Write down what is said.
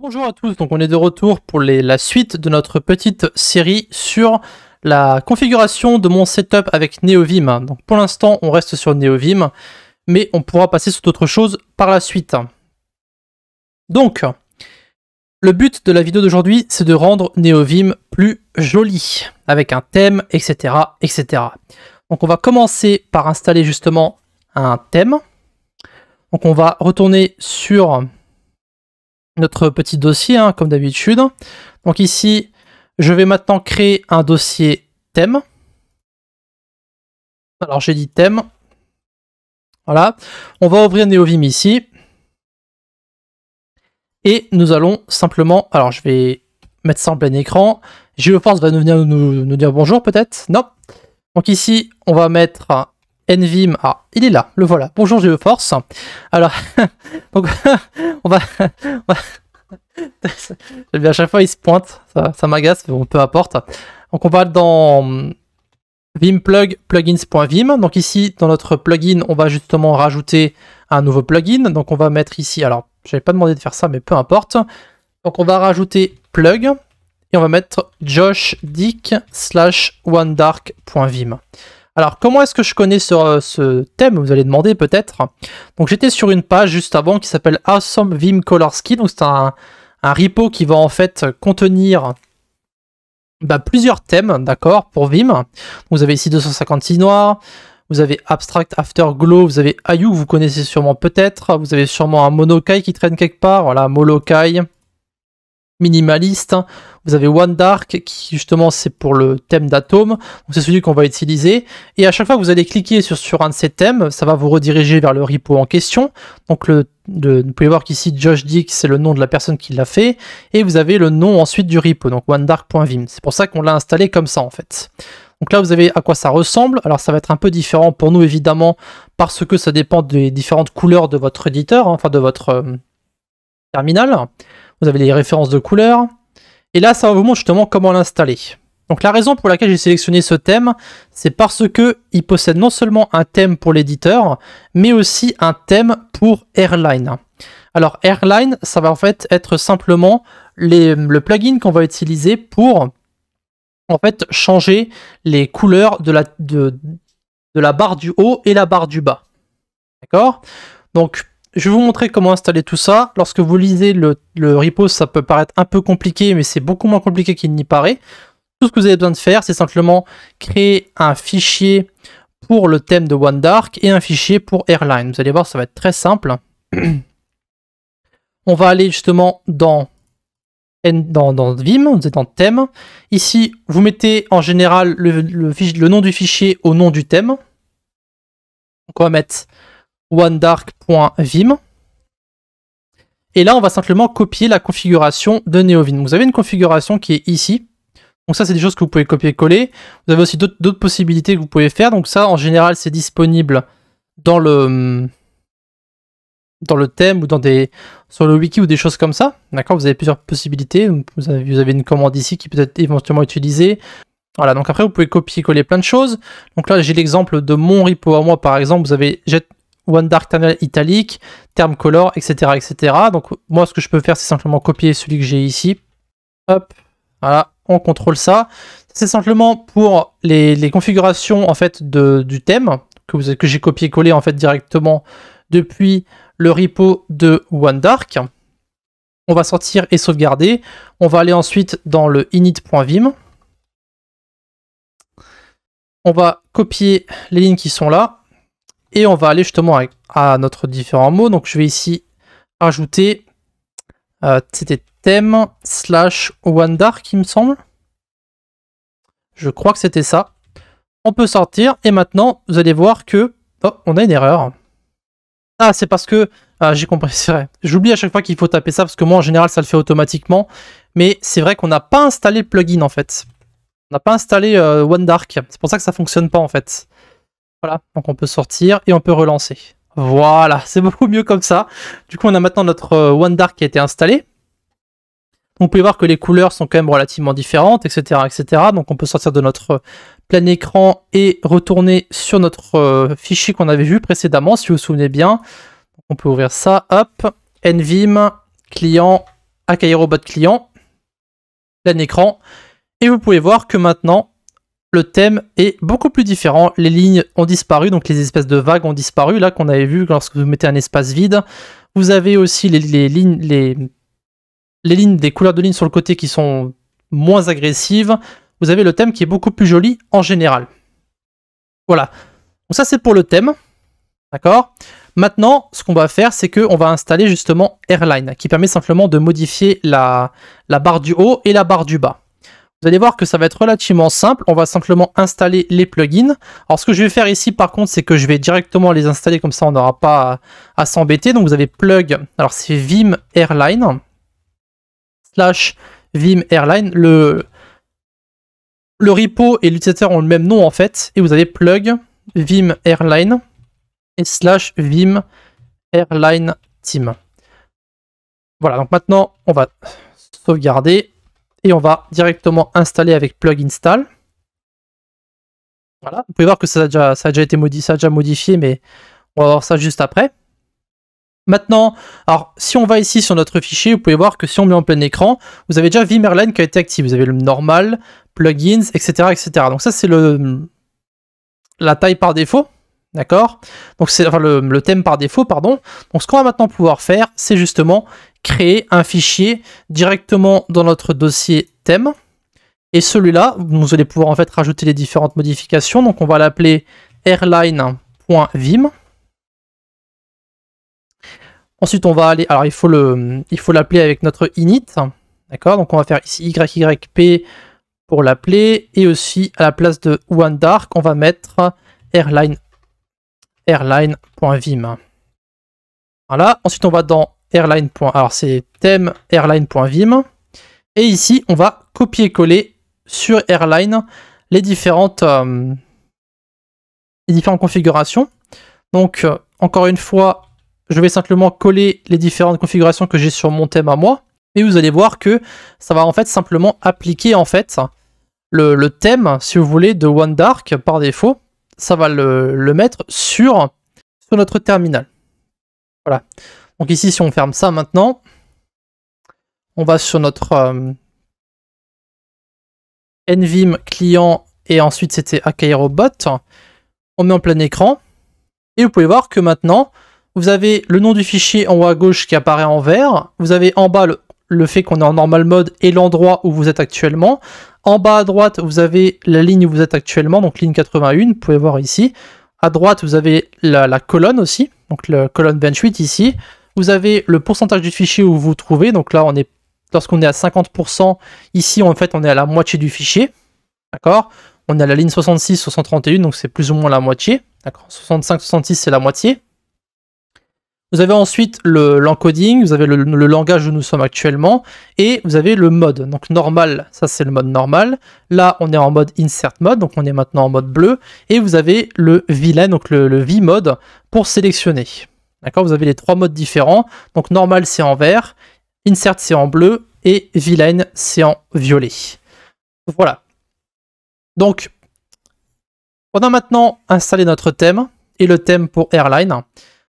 Bonjour à tous, donc on est de retour pour la suite de notre petite série sur la configuration de mon setup avec NeoVim. Donc pour l'instant on reste sur NeoVim, mais on pourra passer sur d'autres choses par la suite. Donc, le but de la vidéo d'aujourd'hui, c'est de rendre NeoVim plus joli, avec un thème, etc., etc. Donc on va commencer par installer justement un thème. Donc on va retourner sur notre petit dossier, hein, comme d'habitude. Donc ici, je vais maintenant créer un dossier thème. Alors j'ai dit thème. Voilà. On va ouvrir NeoVim ici. Et nous allons simplement... Alors je vais mettre ça en plein écran. GeoForce va venir nous dire bonjour peut-être. Non. Donc ici, on va mettre NVim. Ah, il est là, le voilà. Bonjour GeoForce. Alors, donc, on va à chaque fois il se pointe, ça m'agace, mais bon, peu importe. Donc on va dans vimplug plugins.vim. Donc ici, dans notre plugin, on va justement rajouter un nouveau plugin. Donc on va mettre ici, alors j'avais pas demandé de faire ça, mais peu importe. Donc on va rajouter plug et on va mettre joshdick/onedark.vim. Alors, comment est-ce que je connais ce thème, vous allez demander peut-être. Donc, j'étais sur une page juste avant qui s'appelle Awesome Vim Color Scheme. Donc, c'est un repo qui va en fait contenir plusieurs thèmes, d'accord, pour Vim. Vous avez ici 256 noirs, vous avez Abstract Afterglow, vous avez Ayu, vous connaissez sûrement peut-être. Vous avez sûrement un Monokai qui traîne quelque part. Voilà, Molokai. Minimaliste, vous avez OneDark qui justement c'est pour le thème d'Atom, donc c'est celui qu'on va utiliser, et à chaque fois que vous allez cliquer sur un de ces thèmes, ça va vous rediriger vers le repo en question. Donc vous pouvez voir qu'ici JoshDick c'est le nom de la personne qui l'a fait, et vous avez le nom ensuite du repo, donc onedark.vim. C'est pour ça qu'on l'a installé comme ça en fait. Donc là vous avez à quoi ça ressemble. Alors ça va être un peu différent pour nous évidemment, parce que ça dépend des différentes couleurs de votre éditeur, hein, enfin de votre terminal. Vous avez les références de couleurs. Et là, ça va vous montrer justement comment l'installer. Donc la raison pour laquelle j'ai sélectionné ce thème, c'est parce que il possède non seulement un thème pour l'éditeur, mais aussi un thème pour Airline. Alors Airline, ça va en fait être simplement le plugin qu'on va utiliser pour en fait changer les couleurs de la barre du haut et la barre du bas. D'accord? Donc je vais vous montrer comment installer tout ça. Lorsque vous lisez le repo, ça peut paraître un peu compliqué, mais c'est beaucoup moins compliqué qu'il n'y paraît. Tout ce que vous avez besoin de faire, c'est simplement créer un fichier pour le thème de OneDark et un fichier pour Airline. Vous allez voir, ça va être très simple. On va aller justement dans Vim, vous êtes dans thème. Ici, vous mettez en général le nom du fichier au nom du thème. Donc on va mettre onedark.vim. Et là, on va simplement copier la configuration de NeoVim. Vous avez une configuration qui est ici. Donc ça, c'est des choses que vous pouvez copier-coller. Vous avez aussi d'autres possibilités que vous pouvez faire. Donc ça, en général, c'est disponible dans le thème ou sur le wiki ou des choses comme ça. D'accord, vous avez plusieurs possibilités. Vous avez une commande ici qui peut être éventuellement utilisée. Voilà, donc après, vous pouvez copier-coller plein de choses. Donc là, j'ai l'exemple de mon repo à moi, par exemple. Vous avez OneDark Terminal Italic, Term Color, etc., etc. Donc moi, ce que je peux faire, c'est simplement copier celui que j'ai ici. Hop, voilà, on contrôle ça. C'est simplement pour les configurations en fait du thème que j'ai copié-collé en fait directement depuis le repo de OneDark. On va sortir et sauvegarder. On va aller ensuite dans le init.vim. On va copier les lignes qui sont là. Et on va aller justement à notre différents mots. Donc je vais ici ajouter, c'était thème / OneDark, il me semble. Je crois que c'était ça. On peut sortir et maintenant vous allez voir que on a une erreur. Ah, c'est parce que j'ai compris, c'est vrai. J'oublie à chaque fois qu'il faut taper ça parce que moi en général ça le fait automatiquement. Mais c'est vrai qu'on n'a pas installé le plugin en fait. On n'a pas installé OneDark. C'est pour ça que ça fonctionne pas en fait. Voilà, donc on peut sortir et on peut relancer. Voilà, c'est beaucoup mieux comme ça. Du coup, on a maintenant notre OneDark qui a été installé. Donc, vous pouvez voir que les couleurs sont quand même relativement différentes, etc., etc. Donc, on peut sortir de notre plein écran et retourner sur notre fichier qu'on avait vu précédemment, si vous vous souvenez bien. Donc, on peut ouvrir ça, hop, NVim, client, AKRobot client, plein écran, et vous pouvez voir que maintenant, le thème est beaucoup plus différent. Les lignes ont disparu, donc les espèces de vagues ont disparu, là qu'on avait vu lorsque vous mettez un espace vide. Vous avez aussi les lignes, les lignes des couleurs de lignes sur le côté qui sont moins agressives. Vous avez le thème qui est beaucoup plus joli en général. Voilà. Donc ça c'est pour le thème. D'accord? Maintenant, ce qu'on va faire, c'est qu'on va installer justement Airline, qui permet simplement de modifier la barre du haut et la barre du bas. Vous allez voir que ça va être relativement simple. On va simplement installer les plugins. Alors ce que je vais faire ici par contre, c'est que je vais directement les installer, comme ça on n'aura pas à s'embêter. Donc vous avez plug, alors c'est Vim Airline, / Vim Airline. Le repo et l'utilisateur ont le même nom en fait. Et vous avez plug Vim Airline et / Vim Airline Team. Voilà, donc maintenant on va sauvegarder. Et on va directement installer avec plug install. Voilà, vous pouvez voir que ça a déjà été modifié, mais on va voir ça juste après. Maintenant, alors si on va ici sur notre fichier, vous pouvez voir que si on met en plein écran, vous avez déjà Vim Airline qui a été activé. Vous avez le normal, plugins, etc. etc. Donc ça c'est la taille par défaut. D'accord? Donc c'est enfin, le thème par défaut, pardon. Donc ce qu'on va maintenant pouvoir faire, c'est justement créer un fichier directement dans notre dossier thème. Et celui-là, vous allez pouvoir en fait rajouter les différentes modifications. Donc on va l'appeler airline.vim. Ensuite on va aller, alors il faut l'appeler avec notre init. D'accord? Donc on va faire ici YYP pour l'appeler. Et aussi à la place de OneDark, on va mettre airline.vim. Voilà. Ensuite on va dans airline. Alors c'est thème airline.vim. Et ici, on va copier-coller sur Airline les différentes configurations. Donc, encore une fois, je vais simplement coller les différentes configurations que j'ai sur mon thème à moi. Et vous allez voir que ça va en fait simplement appliquer en fait le thème, si vous voulez, de OneDark par défaut. Ça va le mettre sur notre terminal. Voilà. Donc ici, si on ferme ça maintenant, on va sur notre NVim client et ensuite c'était AKRobot. On met en plein écran et vous pouvez voir que maintenant, vous avez le nom du fichier en haut à gauche qui apparaît en vert. Vous avez en bas le fait qu'on est en normal mode et l'endroit où vous êtes actuellement. En bas à droite, vous avez la ligne où vous êtes actuellement, donc ligne 81, vous pouvez voir ici. À droite, vous avez la colonne aussi, donc la colonne 28 ici. Vous avez le pourcentage du fichier où vous vous trouvez. Donc là, lorsqu'on est à 50%, ici, en fait, on est à la moitié du fichier. D'accord? On est à la ligne 66 sur 131, donc c'est plus ou moins la moitié. D'accord? 65, 66, c'est la moitié. Vous avez ensuite l'encoding, vous avez le langage où nous sommes actuellement, et vous avez le mode. Donc normal, ça c'est le mode normal. Là, on est en mode insert mode, donc on est maintenant en mode bleu. Et vous avez le VLAN, donc le V-mode, pour sélectionner. D'accord, vous avez les trois modes différents. Donc normal c'est en vert, insert c'est en bleu et VLAN c'est en violet. Voilà. Donc on a maintenant installé notre thème et le thème pour Airline.